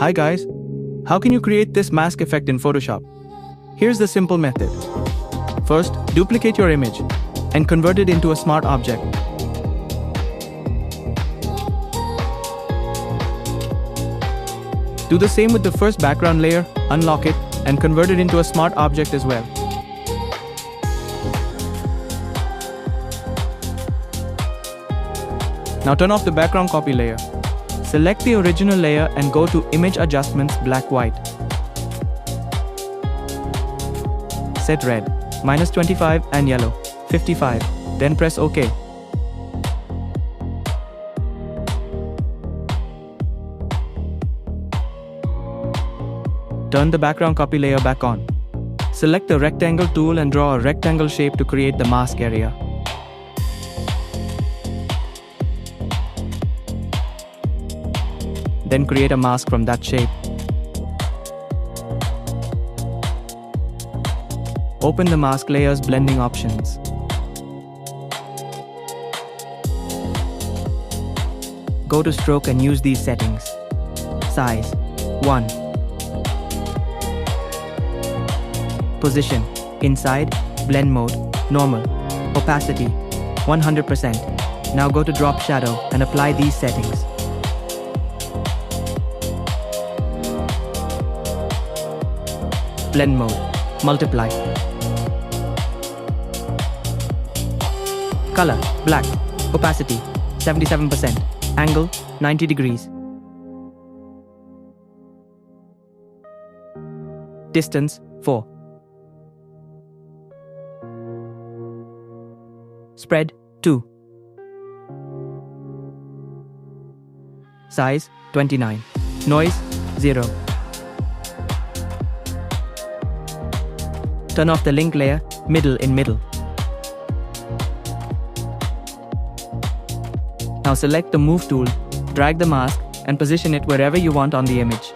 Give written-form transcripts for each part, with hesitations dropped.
Hi guys! How can you create this mask effect in Photoshop? Here's the simple method. First, duplicate your image and convert it into a smart object. Do the same with the first background layer, unlock it, and convert it into a smart object as well. Now turn off the background copy layer. Select the original layer and go to Image Adjustments Black-White. Set red, -25 and yellow, 55, then press OK. Turn the background copy layer back on. Select the rectangle tool and draw a rectangle shape to create the mask area. Then create a mask from that shape. Open the mask layer's blending options. Go to stroke and use these settings. Size 1. Position inside, blend mode, normal, opacity 100%. Now go to drop shadow and apply these settings. Blend mode, multiply. Color, black. Opacity, 77%. Angle, 90 degrees. Distance, 4. Spread, 2. Size, 29. Noise, 0. Turn off the link layer, middle in middle. Now select the Move tool, drag the mask, and position it wherever you want on the image.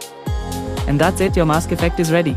And that's it, your mask effect is ready.